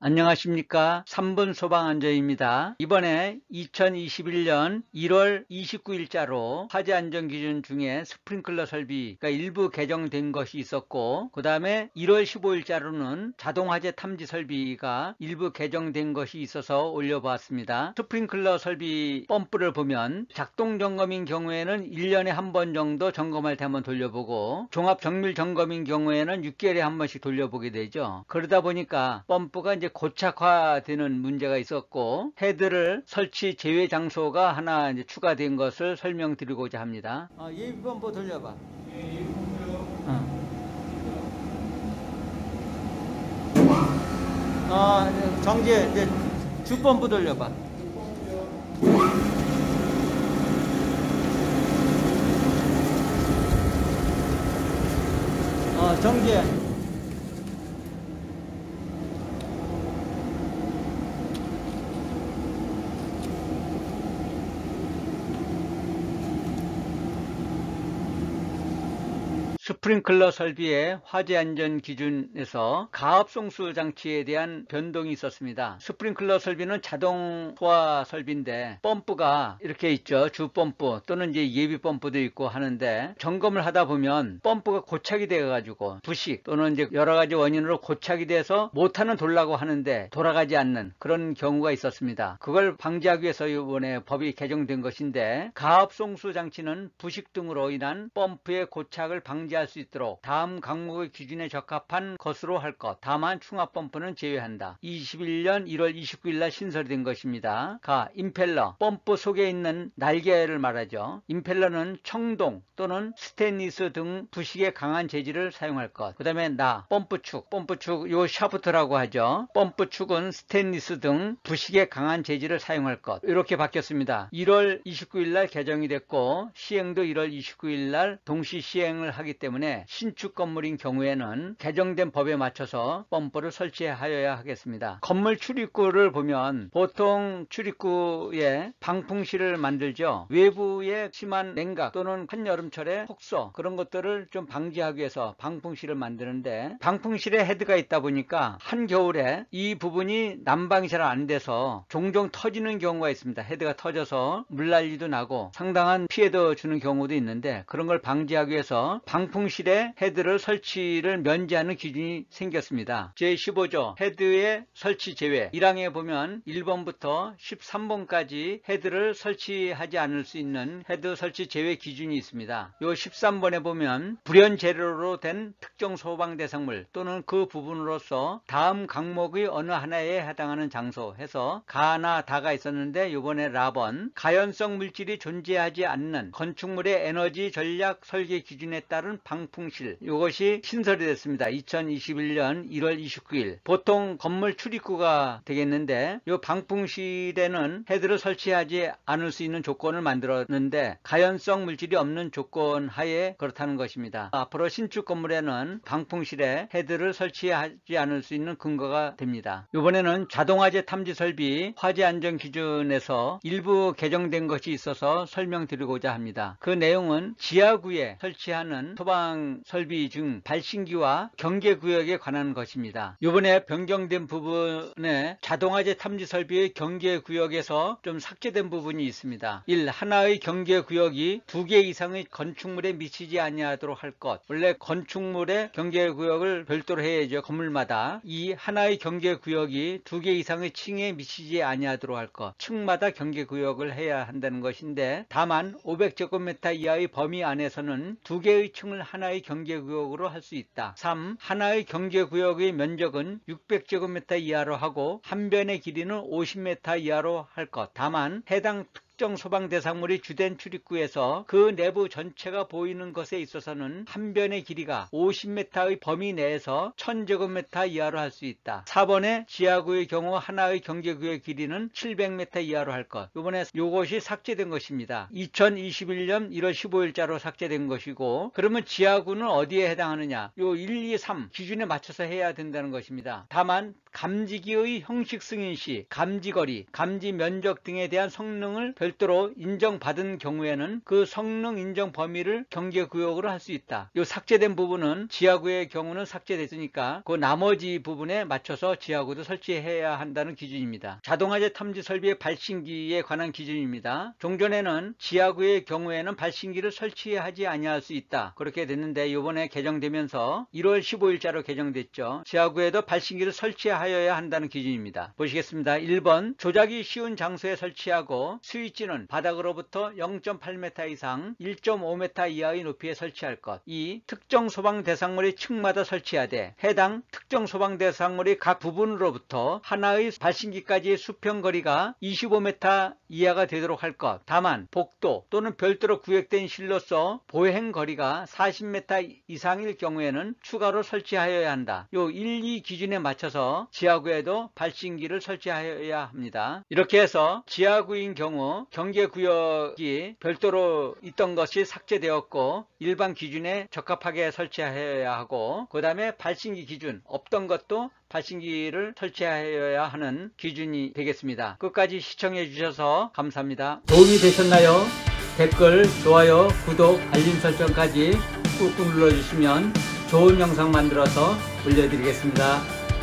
안녕하십니까. 3분 소방안전입니다. 이번에 2021년 1월 29일자로 화재안전기준 중에 스프링클러 설비가 일부 개정된 것이 있었고, 그 다음에 1월 15일자로는 자동화재 탐지 설비가 일부 개정된 것이 있어서 올려보았습니다. 스프링클러 설비 펌프를 보면 작동점검인 경우에는 1년에 한 번 정도 점검할 때 한번 돌려보고, 종합정밀점검인 경우에는 6개월에 한 번씩 돌려보게 되죠. 그러다 보니까 펌프가 이제 고착화되는 문제가 있었고, 헤드를 설치 제외 장소가 하나 이제 추가된 것을 설명드리고자 합니다. 예비 펌프 돌려봐. 정지 이제 주 펌프 돌려봐. 정지. 스프링클러 설비의 화재 안전 기준에서 가압 송수 장치에 대한 변동이 있었습니다. 스프링클러 설비는 자동 소화 설비인데 펌프가 이렇게 있죠. 주 펌프 또는 이제 예비 펌프도 있고 하는데, 점검을 하다 보면 펌프가 고착이 되어 가지고 부식 또는 이제 여러 가지 원인으로 고착이 돼서 모터는 돌라고 하는데 돌아가지 않는 그런 경우가 있었습니다. 그걸 방지하기 위해서 이번에 법이 개정된 것인데, 가압 송수 장치는 부식 등으로 인한 펌프의 고착을 방지할 수 있도록 다음 항목의 기준에 적합한 것으로 할 것. 다만 충합 펌프는 제외한다. 21년 1월 29일 날 신설된 것입니다. 가, 임펠러, 펌프 속에 있는 날개를 말하죠. 임펠러는 청동 또는 스테인리스 등 부식에 강한 재질을 사용할 것. 그 다음에 펌프축, 요 샤프트라고 하죠. 펌프축은 스테인리스 등 부식에 강한 재질을 사용할 것. 이렇게 바뀌었습니다. 1월 29일 날 개정이 됐고, 시행도 1월 29일 날 동시 시행을 하기 때문에 신축 건물인 경우에는 개정된 법에 맞춰서 펌프를 설치하여야 하겠습니다. 건물 출입구를 보면 보통 출입구에 방풍실을 만들죠. 외부에 심한 냉각 또는 한여름철에 폭소 그런 것들을 좀 방지하기 위해서 방풍실을 만드는데, 방풍실에 헤드가 있다 보니까 한겨울에 이 부분이 난방이 잘 안 돼서 종종 터지는 경우가 있습니다. 헤드가 터져서 물난리도 나고 상당한 피해도 주는 경우도 있는데, 그런 걸 방지하기 위해서 방풍실에 헤드를 설치를 면제하는 기준이 생겼습니다. 제15조 헤드의 설치 제외 1항에 보면 1번부터 13번까지 헤드를 설치하지 않을 수 있는 헤드 설치 제외 기준이 있습니다. 요 13번에 보면 불연 재료로 된 특정 소방 대상물 또는 그 부분으로서 다음 항목의 어느 하나에 해당하는 장소 해서 가나 다가 있었는데, 요번에 라번 가연성 물질이 존재하지 않는 건축물의 에너지 전략 설계 기준에 따른 방풍실, 이것이 신설이 됐습니다. 2021년 1월 29일 보통 건물 출입구가 되겠는데, 이 방풍실에는 헤드를 설치하지 않을 수 있는 조건을 만들었는데, 가연성 물질이 없는 조건 하에 그렇다는 것입니다. 앞으로 신축 건물에는 방풍실에 헤드를 설치하지 않을 수 있는 근거가 됩니다. 이번에는 자동화재 탐지 설비 화재 안전 기준에서 일부 개정된 것이 있어서 설명드리고자 합니다. 그 내용은 지하구에 설치하는 소방 설비 중 발신기와 경계구역에 관한 것입니다. 이번에 변경된 부분에 자동화재 탐지 설비의 경계구역에서 좀 삭제된 부분이 있습니다. 1. 하나의 경계구역이 2개 이상의 건축물에 미치지 아니하도록 할 것. 원래 건축물의 경계구역을 별도로 해야죠. 건물마다. 2. 하나의 경계구역이 2개 이상의 층에 미치지 아니하도록 할 것. 층마다 경계구역을 해야 한다는 것인데, 다만 500제곱미터 이하의 범위 안에서는 2개의 층을 하나의 경계구역으로 할 수 있다. 3. 하나의 경계구역의 면적은 600제곱미터 이하로 하고 한 변의 길이는 50m 이하로 할 것. 다만 해당 특정 소방 대상물이 주된 출입구에서 그 내부 전체가 보이는 것에 있어서는 한 변의 길이가 50m의 범위 내에서 1000제곱미터 이하로 할 수 있다. 4번에 지하구의 경우 하나의 경계구역 길이는 700m 이하로 할 것. 이번에 이것이 삭제된 것입니다. 2021년 1월 15일자로 삭제된 것이고, 그러면 지하구는 어디에 해당하느냐? 요 1, 2, 3 기준에 맞춰서 해야 된다는 것입니다. 다만 감지기의 형식 승인시, 감지거리, 감지 면적 등에 대한 성능을 별도로 인정받은 경우에는 그 성능 인정 범위를 경계구역으로 할 수 있다. 이 삭제된 부분은 지하구의 경우는 삭제됐으니까 그 나머지 부분에 맞춰서 지하구도 설치해야 한다는 기준입니다. 자동화재 탐지 설비의 발신기에 관한 기준입니다. 종전에는 지하구의 경우에는 발신기를 설치하지 아니할 수 있다. 그렇게 됐는데 이번에 개정되면서 1월 15일자로 개정됐죠. 지하구에도 발신기를 설치하여야 한다는 기준입니다. 보시겠습니다. 1번 조작이 쉬운 장소에 설치하고 스위치는 바닥으로부터 0.8m 이상 1.5m 이하의 높이에 설치할 것. 2. 특정 소방 대상물의 층마다 설치하되 해당 특정 소방 대상물의 각 부분으로부터 하나의 발신기까지의 수평거리가 25m 이하가 되도록 할 것. 다만 복도 또는 별도로 구역된 실로서 보행거리가 40m 이상일 경우에는 추가로 설치하여야 한다. 요 1, 2 기준에 맞춰서 지하구에도 발신기를 설치하여야 합니다. 이렇게 해서 지하구인 경우 경계구역이 별도로 있던 것이 삭제되었고 일반 기준에 적합하게 설치하여야 하고, 그 다음에 발신기 기준 없던 것도 발신기를 설치하여야 하는 기준이 되겠습니다. 끝까지 시청해 주셔서 감사합니다. 도움이 되셨나요? 댓글, 좋아요, 구독, 알림 설정까지 꾹꾹 눌러주시면 좋은 영상 만들어서 올려드리겠습니다.